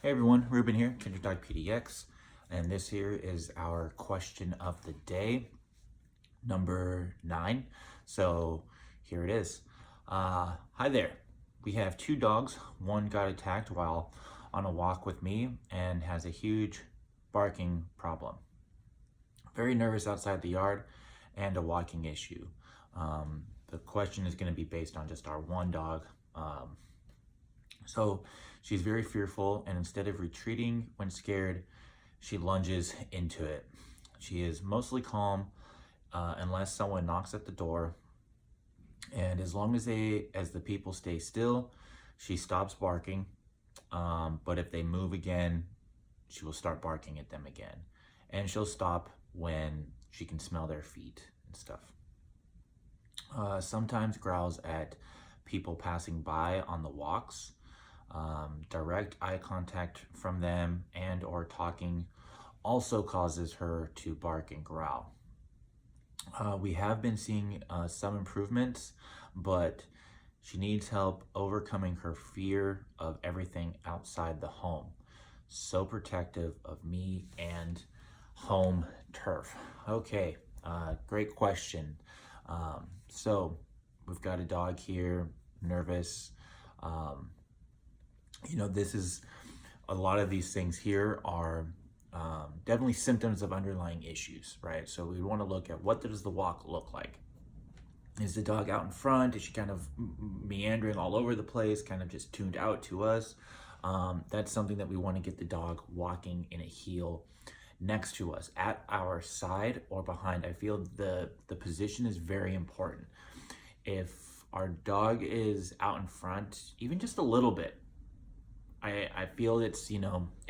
Hey everyone, Ruben here, Kendrick Dog PDX, and this here is our question of the day, number 9. So here it is. Hi there. We have two dogs. One got attacked while on a walk with me and has a huge barking problem. Very nervous outside the yard and a walking issue. The question is going to be based on just our one dog. So she's very fearful, and instead of retreating when scared, she lunges into it. She is mostly calm unless someone knocks at the door, and as long as the people stay still, she stops barking. But if they move again, she will start barking at them again, and she'll stop when she can smell their feet and stuff. Sometimes growls at people passing by on the walks. Direct eye contact from them and or talking also causes her to bark and growl. We have been seeing some improvements, but she needs help overcoming her fear of everything outside the home. So protective of me and home turf. Okay, great question. So we've got a dog here, nervous. This is a lot of these things here are definitely symptoms of underlying issues, right? So we want to look at what does the walk look like? Is the dog out in front? Is she kind of meandering all over the place, kind of just tuned out to us? That's something that we want to get the dog walking in a heel next to us, at our side or behind. I feel the position is very important. If our dog is out in front, even just a little bit, I feel it's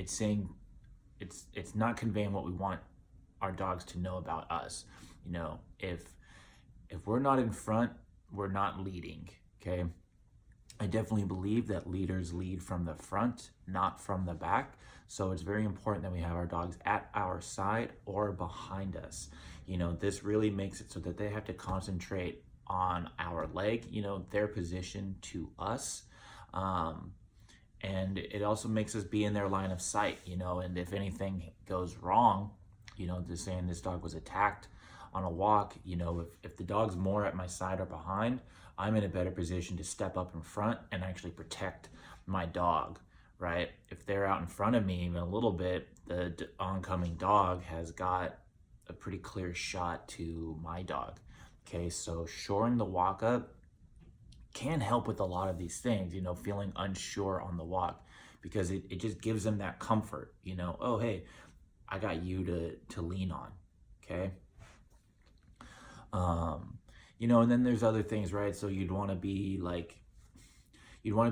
saying it's not conveying what we want our dogs to know about us. If we're not in front, we're not leading. Okay. I definitely believe that leaders lead from the front, not from the back. So it's very important that we have our dogs at our side or behind us. This really makes it so that they have to concentrate on our leg, their position to us. And it also makes us be in their line of sight, and if anything goes wrong, just saying this dog was attacked on a walk, if the dog's more at my side or behind, I'm in a better position to step up in front and actually protect my dog, right? If they're out in front of me even a little bit, the oncoming dog has got a pretty clear shot to my dog. Okay, so shoring the walk up can help with a lot of these things, feeling unsure on the walk, because it just gives them that comfort, oh, hey, I got you to lean on. Okay. And then there's other things, right? So you'd want to be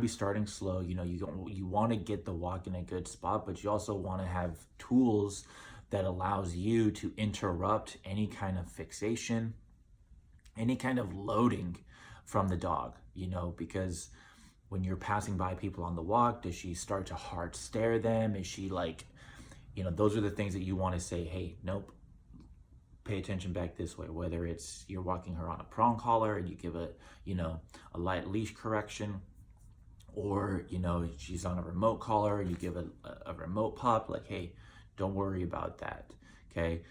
starting slow, you want to get the walk in a good spot, but you also want to have tools that allows you to interrupt any kind of fixation, any kind of loading from the dog, because when you're passing by people on the walk, does she start to hard stare them? Is she those are the things that you want to say, hey, nope, pay attention back this way. Whether it's you're walking her on a prong collar and you give a light leash correction, or she's on a remote collar and you give a remote pop, like, hey, don't worry about that. Okay.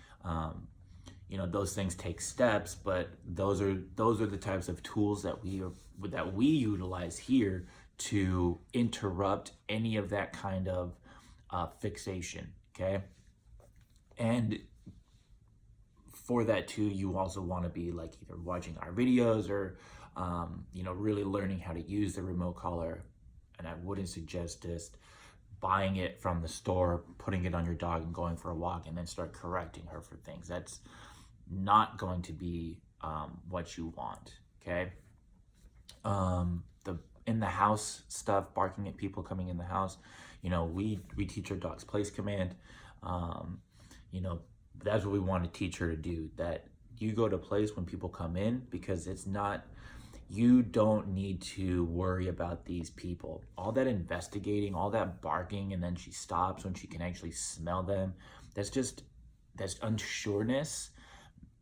Those things take steps, but those are the types of tools that we utilize here to interrupt any of that kind of fixation. Okay. And for that too, you also want to be either watching our videos or really learning how to use the remote collar. And I wouldn't suggest just buying it from the store, putting it on your dog and going for a walk and then start correcting her for things. That's not going to be what you want. Okay. The in the house stuff, barking at people coming in the house, we teach our dogs place command. That's what we want to teach her to do, that you go to place when people come in, because you don't need to worry about these people. All that investigating, all that barking, and then she stops when she can actually smell them. That's unsureness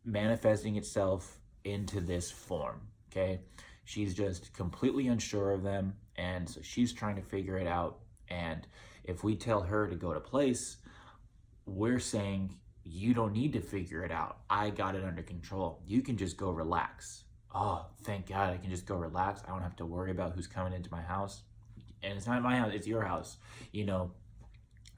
manifesting itself into this form. Okay. She's just completely unsure of them. And so she's trying to figure it out. And If we tell her to go to place, we're saying, you don't need to figure it out. I got it under control. You can just go relax. Oh, thank God, I can just go relax. I don't have to worry about who's coming into my house. And it's not my house, it's your house, you know?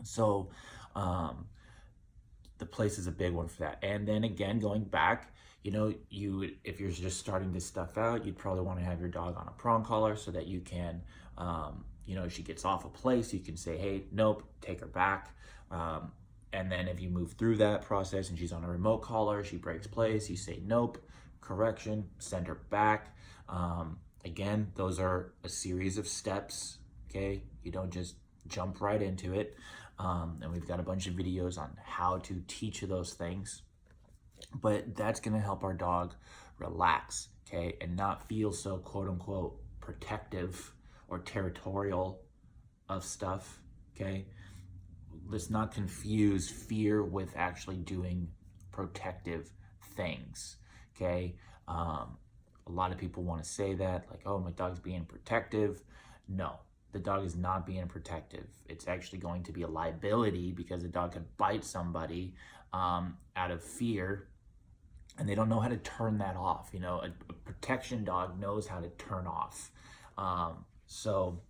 So, the place is a big one for that. And then again, going back, you know, if you're just starting this stuff out, you'd probably want to have your dog on a prong collar so that you can, you know, if she gets off a place, you can say, hey, nope, take her back. And then if you move through that process and she's on a remote collar, she breaks place, you say, nope, correction, send her back. Again, those are a series of steps, okay? You don't just jump right into it. And we've got a bunch of videos on how to teach those things. But that's gonna help our dog relax, okay? And not feel so quote unquote protective or territorial of stuff, okay? Let's not confuse fear with actually doing protective things, okay? A lot of people want to say that, like, oh, my dog's being protective. No, the dog is not being protective. It's actually going to be a liability because the dog could bite somebody out of fear, and they don't know how to turn that off. You know, a protection dog knows how to turn off. So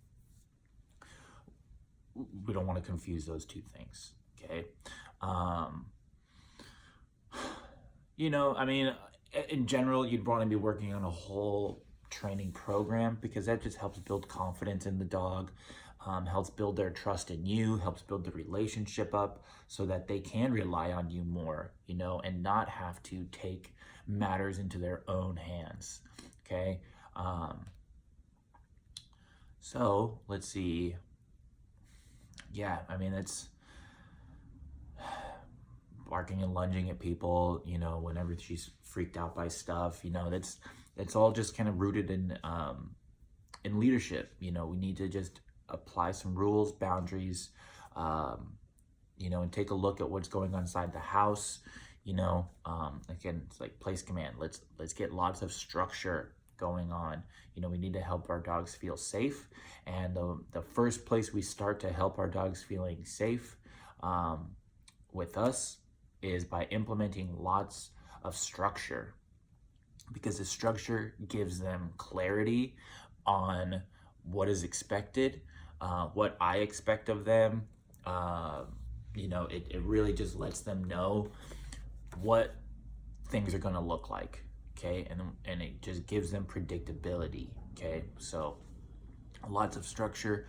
we don't want to confuse those two things, okay? You know, I mean, in general, you'd want to be working on a whole training program because that just helps build confidence in the dog, helps build their trust in you, helps build the relationship up so that they can rely on you more, you know, and not have to take matters into their own hands, okay? So let's see. Yeah, I mean, it's barking and lunging at people, you know, whenever she's freaked out by stuff, you know, that's all just kind of rooted in leadership. You know, we need to just apply some rules, boundaries, you know, and take a look at what's going on inside the house. You know, again, it's like place command. Let's get lots of structure going on. You know, we need to help our dogs feel safe, and the first place we start to help our dogs feeling safe with us is by implementing lots of structure, because the structure gives them clarity on what is expected, what I expect of them. You know, it really just lets them know what things are going to look like, okay? And it just gives them predictability, okay? So lots of structure,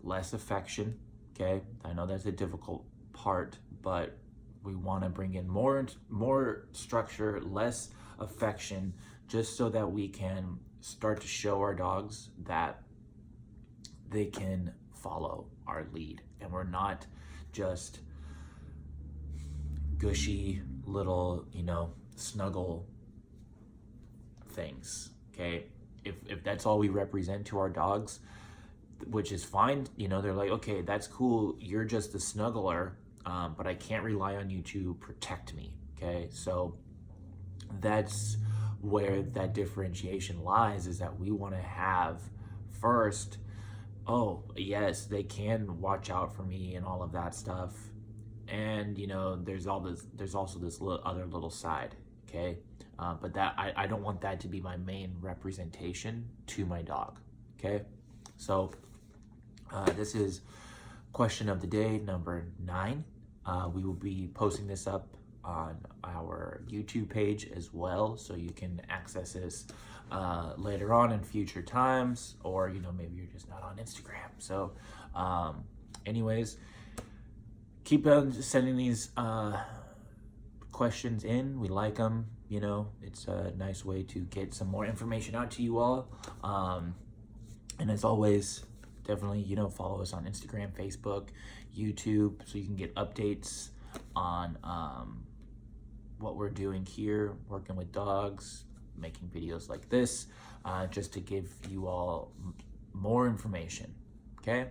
less affection, okay? I know that's a difficult part, but we want to bring in more structure, less affection, just so that we can start to show our dogs that they can follow our lead, and we're not just gushy little, you know, snuggle things, okay? If that's all we represent to our dogs, which is fine, you know, they're like, okay, that's cool, you're just the snuggler, but I can't rely on you to protect me, okay? So that's where that differentiation lies, is that we want to have first, oh yes, they can watch out for me and all of that stuff, and you know, there's also this other little side, okay? But that I don't want that to be my main representation to my dog, okay? So this is question of the day number 9. We will be posting this up on our YouTube page as well, so you can access this later on in future times, or you know, maybe you're just not on Instagram. So anyways, keep on sending these questions in. We like them, you know, it's a nice way to get some more information out to you all. And as always, definitely, you know, follow us on Instagram, Facebook, YouTube, so you can get updates on what we're doing here, working with dogs, making videos like this, just to give you all more information, okay?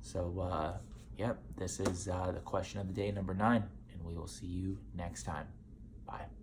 So, yep, this is the question of the day number 9, and we will see you next time. Bye.